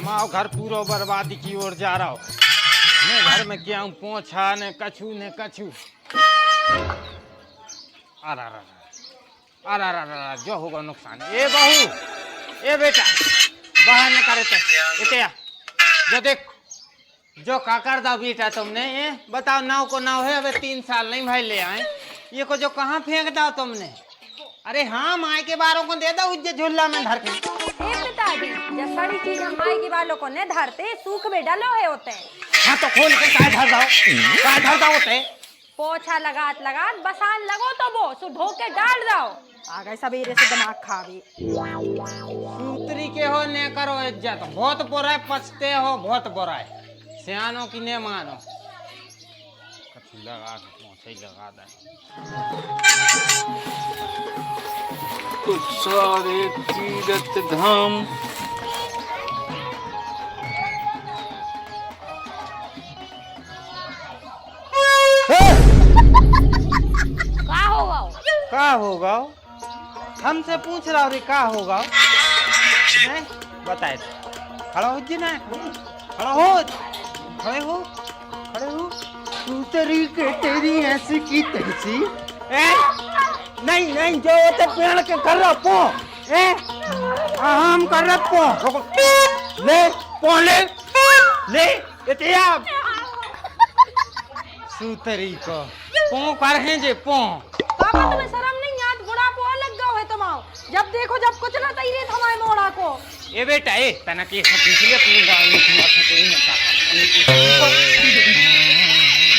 हमारा घर पूरा बर्बादी की ओर जा रहा हो। मैं घर में क्या हूँ, पोछा ने कछू ने कछू। अरे जो होगा नुकसान। ए बहू, ए बेटा, बाहर न करे इते जो देख, जो काकर दा बेटा तुमने ये बताओ। नाव को नाव है, अबे 3 साल नहीं भाई ले आए ये को जो कहाँ फेंक दाओ तुमने। अरे हाँ, माई के बारों को दे दो उज्जे झुल्ला में धर के। पिताजी, जब सारी चीज हम माई के बालों को न धरते सूख में डालो है होते। हाँ तो खोल के काय धर दाओ, काय धर दाओ होते। पोछा लगात लगात बसान लगो तो वो सु धो के डाल दो। आ गए सवेरे से दिमाग खावे। सूत्री के हो ने करो इज्जत, बहुत बुरा है, पछते हो बहुत बुरा है। सियानों की ने मानो। कछु लगा के ही लगा दे। कुछ सारे तीरथ धाम का होगा हमसे पूछ रहा रे का होगा। बताए खड़ा हो जी ना, खड़ा हो, खड़े हो, खड़े हो। तू तेरी ऐसी की तैसी। नहीं नहीं, जो होते पेड़ के कर रहा पो। हम कर रहे पो। ले पो ले ले इतिया सूतरी को पो कर हैं जे पो। पापा तुम्हें शर्म नहीं आत, बुढ़ा पो लग गओ है तुमाओ। जब देखो जब कुछ ना तई रे हमारे मोड़ा को। ए बेटा ए तना के पूछ ले अपनी गांव में क्यों आते तो नहीं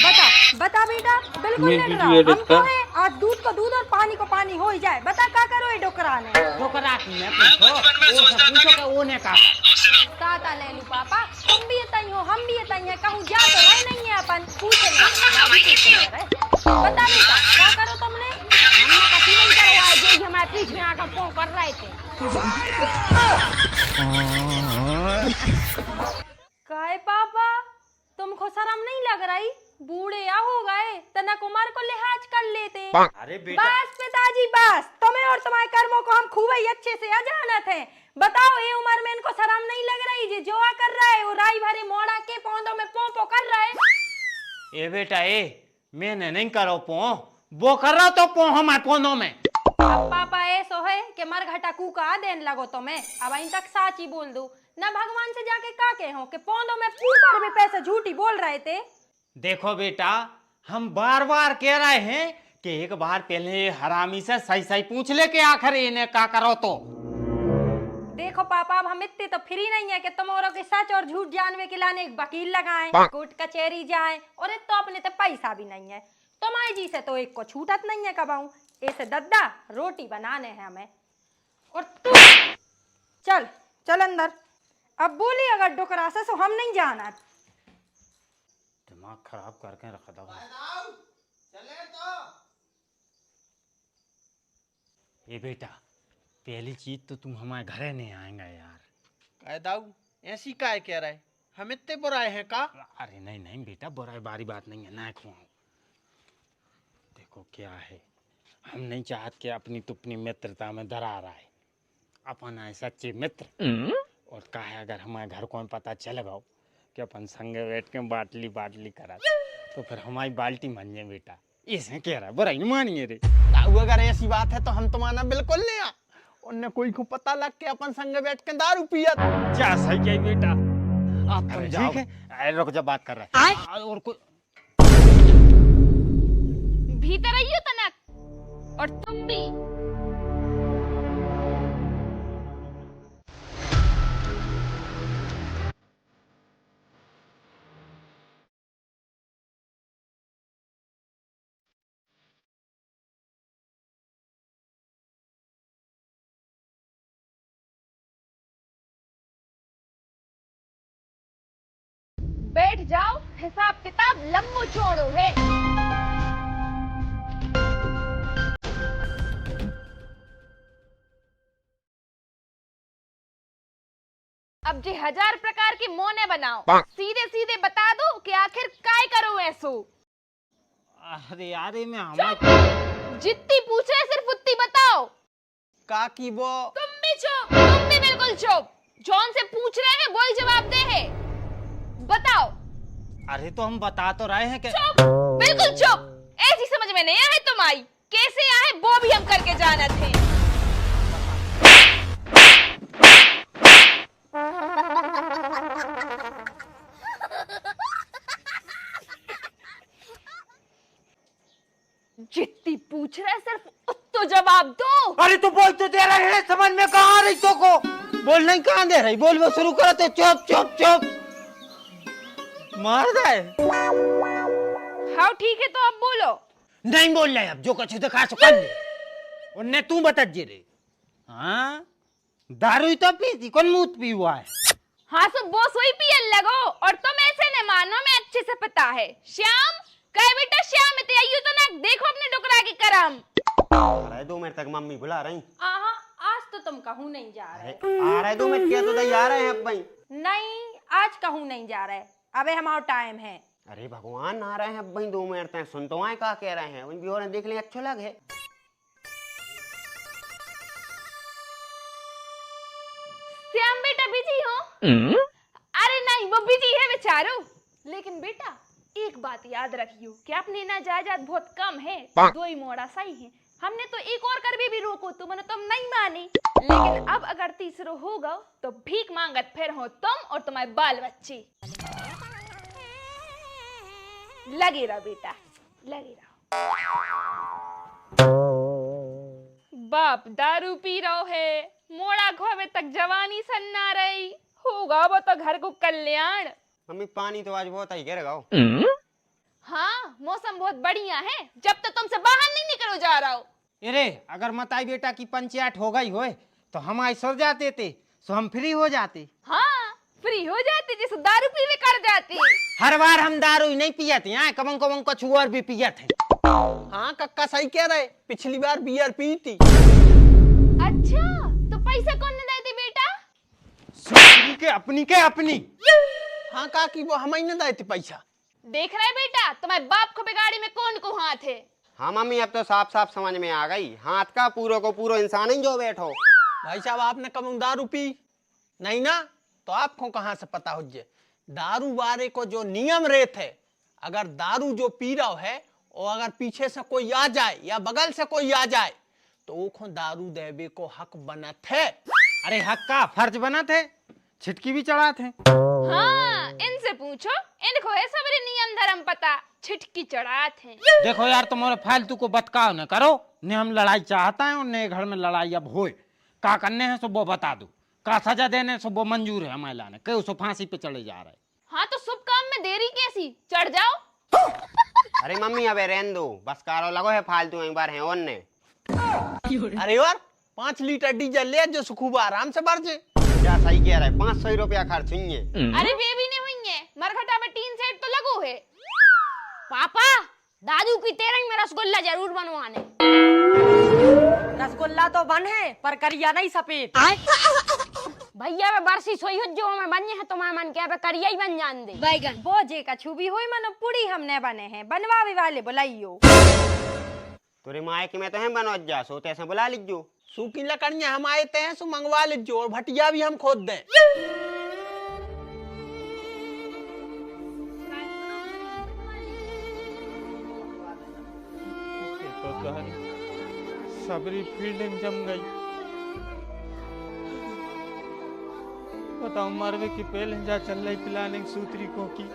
बता बता बेटा, बिल्कुल नहीं डरा। हम तो है आज दूध को दूध और पानी को पानी हो ही जाए। बता का करो ये डोकरा ने। डोकरा ने पूछो, वो सब पूछो के ओने का ताता ले लू पापा, तुम भी तई हो हम भी तई है, कहूं जा तो रहे नहीं है अपन पूछेंगे। बता बेटा क्या करो तुमने। हमने कभी नहीं करवाया जो हमारे पीछे में आकर पो कर रहे थे। काय पापा तुमको शर्म नहीं लग रही। बूढ़े या हो गए तनक उम्र को लिहाज कर लेते। अरे बेटा बस पिताजी बस, तुम्हें और तुम्हारे कर्मों को हम खूब ही अच्छे से अजानत हैं। बताओ ये उम्र में इनको शर्म नहीं लग रही जी जो कर रहा है वो राई भरे मोड़ा के पौधों में पो पो कर रहा है। ए बेटा ए मैंने नहीं करो पो, वो कर रहा तो पो हमारे पौधों में। अब पापा ऐसो है कि मरघटा कूका देन लगो तो मैं अब इन तक साच ही बोल दूं ना। भगवान से जाके का के हो कि पौधों में पूकर भी पैसे झूठी बोल रहे थे। देखो बेटा, हम बार बार कह रहे हैं कि एक बार पहले हरामी से सही सही पूछ ले कि आखिर इन्हें का करो तो। देखो पापा अब हम इतने तो फ्री नहीं है कि तुम औरों के सच और झूठ जानने के लाने एक वकील लगाएं, कोर्ट कचहरी जाएं, और एक तो अपने तो पैसा भी नहीं है। तुम्हारे जी से तो एक को छूटत नहीं है कबाऊ। ऐसे दद्दा रोटी बनाने हैं हमें। और तू चल चल अंदर। अब बोली अगर डोकरा से तो हम नहीं जाना। दिमाग खराब करके रख दो। ये बेटा पहली चीज तो तुम हमारे घरे नहीं आएंगे यार। काय दाऊ ऐसी काय कह रहा है, हम इतने बुराए हैं का। अरे नहीं नहीं बेटा, बुराई बारी बात नहीं है ना। खुआओ देखो क्या है, हम नहीं चाहते कि अपनी तुपनी मित्रता में दरार आए। अपन आए सच्चे मित्र। और कहा है अगर हमारे घर को पता चल गया कि अपन संगे बैठ के बाटली बाटली करा तो फिर हमारी बाल्टी मान जाए बेटा। इसे कह रहा है बुराई नहीं मानिए रे। दाऊ अगर ऐसी बात है तो हम तो माना बिल्कुल नहीं आ। उन्हें कोई को पता लग के अपन संगे बैठ के दारू पिया। क्या सही है बेटा, आप तुम जाओ। ठीक है रुक जा, बात कर रहा है। और कोई भीतर आइयो तनक, और तुम भी। बैठ जाओ, हिसाब किताब लम्बू चौड़ो है। अब जी 1000 प्रकार की मोने बनाओ, सीधे सीधे बता दो कि आखिर काय करो ऐसो। अरे यार मैं हमारे जितनी पूछे सिर्फ उतनी बताओ। का की वो तुम भी चुप, तुम भी बिल्कुल चुप। जॉन से पूछ रहे हैं वही जवाब दे है। बताओ। अरे तो हम बता तो रहे हैं कि चुप, बिल्कुल चुप। ऐसी समझ में नहीं आए तुम आई, कैसे आए वो भी हम करके जाना थे। जितनी पूछ रहे सिर्फ तो जवाब दो। अरे तो बोल तो दे रहे हैं, समझ में कहाँ आ रही तो को बोल नहीं कहाँ दे रही, बोल वो शुरू करो तो चुप चुप चुप मार दे। हाँ ठीक है तो अब बोलो। नहीं बोल रहे अब, जो कुछ दिखा सो कर ले। उन्ने तू बता जे रे। हाँ दारू ही तो पीती, कौन मुंह पी हुआ है। हाँ तो वो सोई पियल लगो और तुम ऐसे न मानो, मैं अच्छे से पता है। श्याम कहे बेटा, श्याम ते आइयो तो ना देखो अपने डुकरा की करम। आ रहा है 2 मिनट तक, मम्मी बुला रही। आहा, आज तो तुम कहूँ नहीं जा रहे। आ रहा है 2 मिनट, क्या तो जा रहे हैं अब भाई। नहीं, आज कहूँ नहीं जा रहे, अबे हमारा टाइम है। अरे भगवान, आ रहे हैं अब भाई 2 मिनट तक, सुन तो आए का कह रहे हैं, उन भी और देख लें, अच्छा लगे। श्याम बेटा बिजी हो? अरे नहीं, वो बिजी है बेचारो। लेकिन बेटा एक बात याद रखियो कि अपने ना जायदाद बहुत कम है, 2 ही मोड़ा सही है। हमने तो एक और कर भी रोको तुमने, तुम नहीं मानी। लेकिन अब अगर तीसरा होगा तो भीख मांगत फिर हो तुम और तुम्हारे बाल बच्चे। लगे रहो बेटा, लगे रहो। बाप दारू पी रहो है, मोड़ा घोवे तक जवानी सन्ना रही होगा वो तो घर को कल्याण। मम्मी पानी तो आज बहुत आई गिर गाओ। हाँ मौसम बहुत बढ़िया है, जब तक तुमसे बाहर नहीं निकलो जा रहा हो। अरे अगर मताई बेटा की पंचायत हो गई होए तो हम आई सो जाते थे, सो हम फ्री हो जाते। हाँ फ्री हो जाते, जैसे दारू पीवे कर जाते। हर बार हम दारू ही नहीं पिया थे, यहाँ कमंग कमंग कुछ और भी पिया थे। हाँ कक्का सही कह रहे, पिछली बार बियर पी थी। अच्छा तो पैसा कौन ने दे बेटा? सुनी के अपनी हाँ काकी, वो हम ही न देते पैसा। देख रहे बेटा, तुम्हारे बाप को बिगाड़ी में कौन को हाथ है। हाँ मम्मी, अब तो साफ साफ समझ में आ गई, हाथ का पूरा को पूरा इंसान ही जो बैठो। भाई साहब, आपने कब दारू पी नहीं ना, तो आपको कहाँ से पता हो जाए दारू वारे को जो नियम रेत है। अगर दारू जो पी रहा है और अगर पीछे से कोई आ जाए या बगल से कोई आ जाए तो वो दारू देवे को हक बनत है। अरे हक का फर्ज बना थे, छिटकी भी चढ़ा थे। हाँ इनसे पूछो, इनको है सबरे नियम धर्म पता, छिटकी चढ़ा थे। देखो यार, तुम्हारे फालतू को बतकाओ न करो, ने हम लड़ाई चाहता है और ने घर में लड़ाई अब होए, का करने हैं सो वो बता दो, का सजा देने सो वो मंजूर है हमारे लाने, क्यों सो फांसी पे चले जा रहे। हाँ तो शुभ काम में देरी कैसी, चढ़ जाओ। अरे मम्मी अबे रहने दो, बस कारो लगो है फालतू एक बार है ओन्ने। अरे यार 5 लीटर डीजल ले जो सुखूब आराम से भर जे। क्या सही कह रहा है, 500 रुपया खर्च हुई है। अरे बेबी ने हुई है, मरघटा में 3 सेट तो लगो है। पापा दादू की तेरह में रसगुल्ला जरूर बनवाने। रसगुल्ला तो बन है पर करिया नहीं सफेद। भैया वे बरसी सोई हो जो में बने है, तुम्हारे मन के पे करिया ही बन जान दे। बैगन बोझे का छुबी हुई मनो पूरी हमने बने हैं, बनवावे वाले बुलाइयो। तुरे माए के में तो है बनवा जा, सोते ऐसे बुला लीजो। सूखी लकड़ियां हम आए थे सो मंगवा लीजिए और भटिया भी हम खोद दें। सबरी फील्ड जम गई, बताओ मरवे की पहले जा चल रही प्लानिंग सूत्री को की।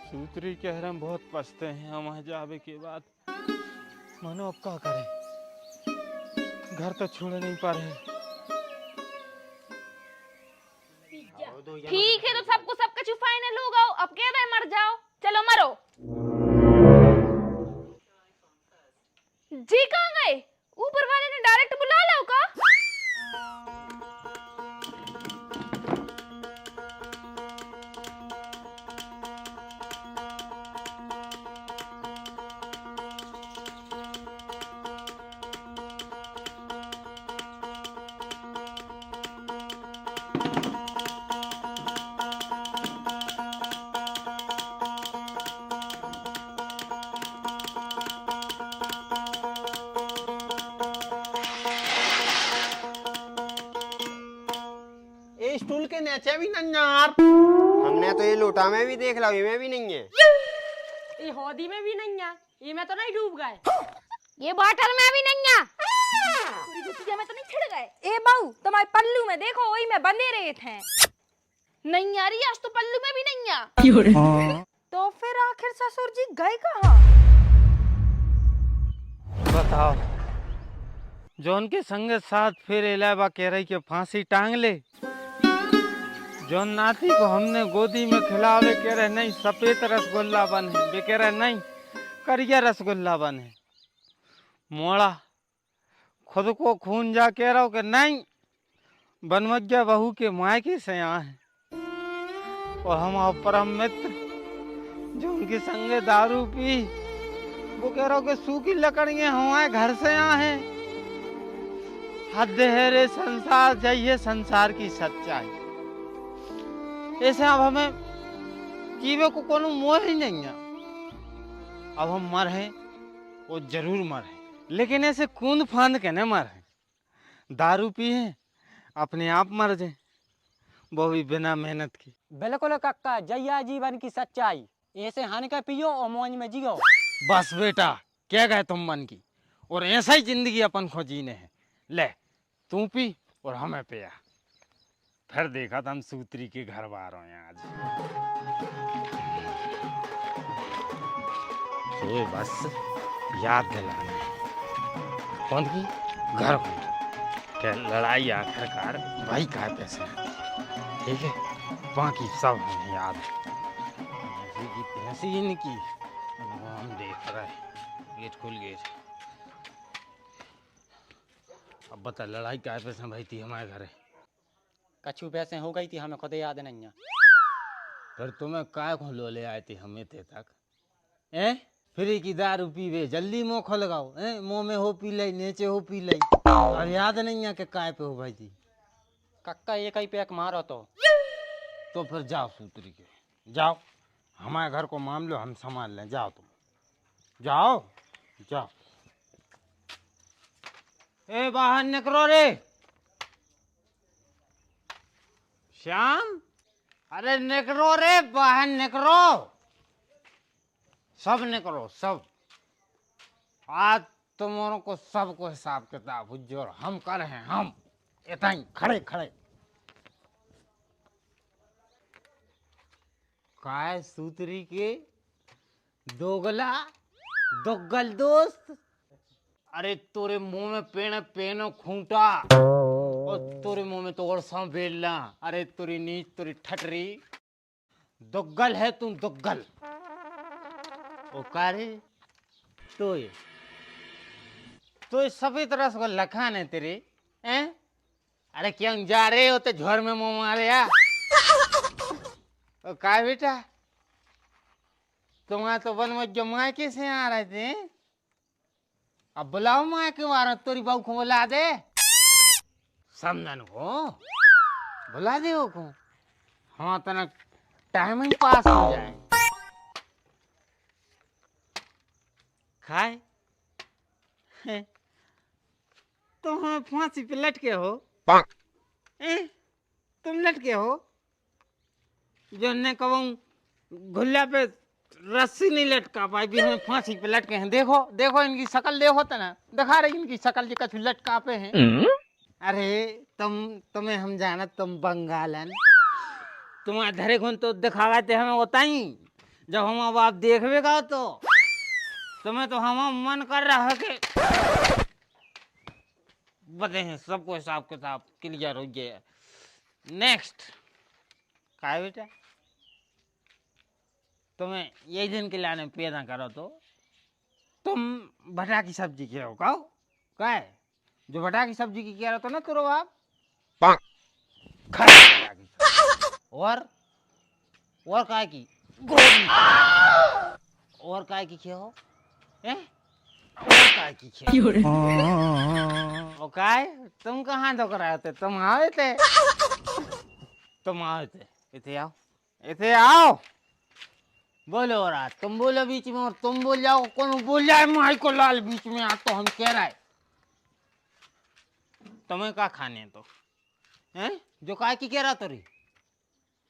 सूत्री कह रहे हम बहुत पछते हैं, हम वहां जावे के बाद मनो अब क्या करें, घर तो छोड़ नहीं पा रहे। ठीक है तो सबको सब कुछ फाइनल हो गया, अब कह रहे मर जाओ, चलो मरो। जी कहाँ गए? ऊपर वाले ने डायरेक्ट बुला लो का? ऐसे भी नहीं यार। हमने तो ये लोटा में भी देख ला, में भी नहीं है। ये हौदी में भी नहीं है, ये में तो नहीं डूब गए। ये बॉटल में भी नहीं है, पूरी गुतिया में तो नहीं छिड़ गए। ए बहू तुम्हारे पल्लू में देखो, वही में बंधे रहे थे। नहीं आ रही, आज तो पल्लू में भी नहीं है। तो फिर आखिर ससुर जी गए कहाँ? बताओ, जौन के संग साथ फिर इलावा कह रही के फांसी टांग ले। जौन नाती को हमने गोदी में खिलावे कह रहे नहीं सफेद रसगुल्ला बने, वे कह रहे नहीं करिया रसगुल्ला बने। मोड़ा खुद को खून जा कह रहा हो कि नहीं बनमज्जा बहू के मायके से यहाँ है। और हम परम मित्र जो उनके संगे दारू पी, वो कह रहा हो कि सूखी लकड़ियां हमारे घर से यहाँ है। हद है रे संसार, जाइए संसार की सच्चाई। ऐसे अब हमें जीवे को कोनो मोह ही नहीं है। अब हम मर हैं, वो जरूर मर हैं, लेकिन ऐसे कूद फांद के न मर हैं। दारू पी हैं अपने आप मर जाए, वो भी बिना मेहनत की। बिल्कुल कक्का, जैया जीवन की सच्चाई। ऐसे हानि का पियो और मौज में जियो। बस बेटा, क्या गए तुम मन की, और ऐसा ही जिंदगी अपन को जीने है। ले तू पी और हमें पिया, फिर देखा था हम सूत्री के घर बार हैं आज। ये बस याद दिलाना है। कौन की? घर को क्या लड़ाई आखिरकार भाई का पैसे, ठीक है, बाकी सब हमें याद है। ऐसी की तैसी इनकी हम देख रहे हैं। गेट खुल गेट। अब बता लड़ाई का पैसे भाई थी हमारे घर है। कछु पैसे हो गई थी, हमें खुद याद नहीं है। फिर तुम्हें काय को लो ले आए थे हमें थे तक ए? फ्री की दारू पीवे, जल्दी मुँह खोल लगाओ। मुँह में हो पी लई, नीचे हो पी लई, और याद नहीं है कि काय पे हो भाई थी। कक्का एक ही पैक मारो तो फिर जाओ सूत्री के, जाओ, हमारे घर को मामलो हम संभाल लें। जाओ तुम, जाओ जाओ। ए बाहर निकलो रे श्याम, अरे निकलो रे बाहर निकलो, सब निकलो सब। आज तुमों को सबको हिसाब किताब हुज्जो, और हम कर हैं हम इतना ही खड़े खड़े। काय सूत्री के दोगला दोगल दोस्त, अरे तोरे मुंह में पेड़ पेनो खूंटा, और तोरे मुंह में तो और सौ बेलना। अरे तोरी नीच तोरी ठटरी, दोगल है तू दोगल। ओ कारे तो सफेद रसगुल्ला खाने तेरे हैं? अरे क्यों जा रहे हो तो झोर में मुंह मारे आ? का बेटा तुम्हारा तो वन में जो मायके से आ रहे थे, अब बुलाओ मायके वाला, तोरी बहू को बुला दे, समझन को बुला दे को, हाँ तना टाइम ही पास हो जाए। खाए तुम हमें फांसी पे लटके हो, तुम लटके हो जो ने कहूँ घुल्ला पे रस्सी नहीं लटका पाई, भी हमें फांसी पे लटके हैं। देखो देखो इनकी शक्ल देखो तो ना, दिखा रही इनकी शक्ल जो कछु लटका पे हैं। अरे तुम्हें हम जाना, तुम बंगालन, तुम्हारे धरे खुन तो दिखावा थे हमें बताई। जब हम अब आप देखवेगा तो तुम्हें तो हम मन कर रहा है कि बते हैं सबको हिसाब किताब क्लियर हो गया। नेक्स्ट काय बेटा, तुम्हें यही दिन के लाने पैदा करो तो तुम भटा की सब्जी के हो कहो काय, जो भटा की सब्जी की कह रहे तो ना करो आप और काय की गोभी, और काय की क्या हो और काय की क्या ओ काय, तुम कहाँ दो कराए थे? तुम आए थे, तुम आए थे, इथे आओ, इथे आओ, बोलो। और आज तुम बोलो बीच में, और तुम बोल जाओ, कौन बोल जाए माई को लाल बीच में आ, तो हम कह रहे तुम्हें क्या खाने तो हैं? जो काय की कह रहा तो रही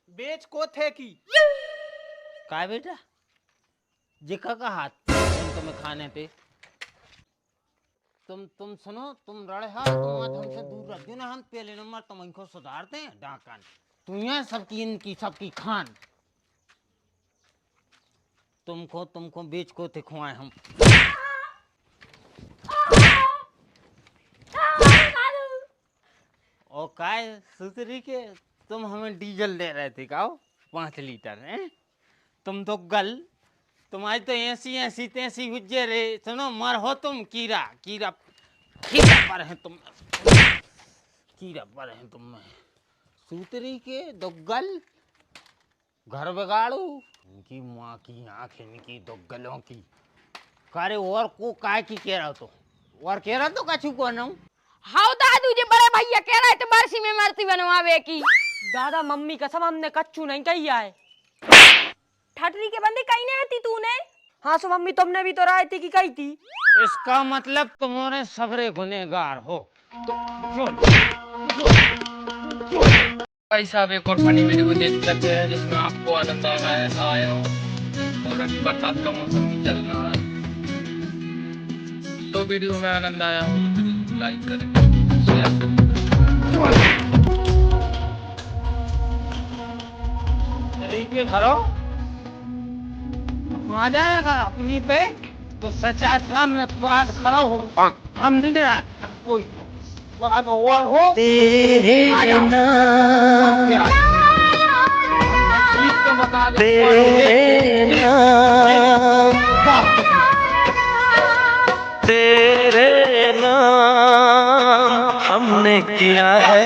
बेच को थे की का बेटा जिका का हाथ तुम्हें खाने पे तुम सुनो, तुम रड़े हाथ तुम आज हमसे दूर रख दो ना, हम पहले नंबर तुम इनको सुधारते हैं डाकन। तुम्हें सबकी इनकी सबकी खान तुमको बेच को थे खुआए हम। और काय सुतरी के तुम हमें डीजल दे रहे थे का 5 लीटर हैं? तुम तो गल तुम्हारी तो ऐसी तैसी हुज्जे रे। सुनो मर हो तुम कीड़ा पर है तुम, कीड़ा पर है तुम में सूतरी के दुग्गल घर बिगाड़ू इनकी माँ की आंख इनकी दुग्गलों की। कारे और को काय की कह रहा तो और कह रहा तो कछु को ना हाउ दादू जी बड़े भैया कह रहे थे बरसी में मरती बनवावे की। दादा मम्मी कसम हमने कच्चू नहीं कही है। ठटरी के बंदे कहीं नहीं थी तूने? हाँ सो मम्मी तुमने भी तो राय थी कि कही थी। इसका मतलब तुम्हारे सबरे गुनहगार हो। भाई साहब एक और फनी वीडियो देख सकते हैं जिसमें आपको आनंद आया और अभी बरसात का मौसम भी चल रहा है, तो वीडियो में आनंद आया हो लाइक करें, शेयर करें। घरों आ जाएगा अपनी पे तो सच्चा सामने बात खड़ा हो। हम नहीं दे रहा कोई बात हो तेरे नाम तेरे नाम हमने किया है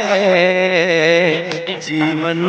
जीवन।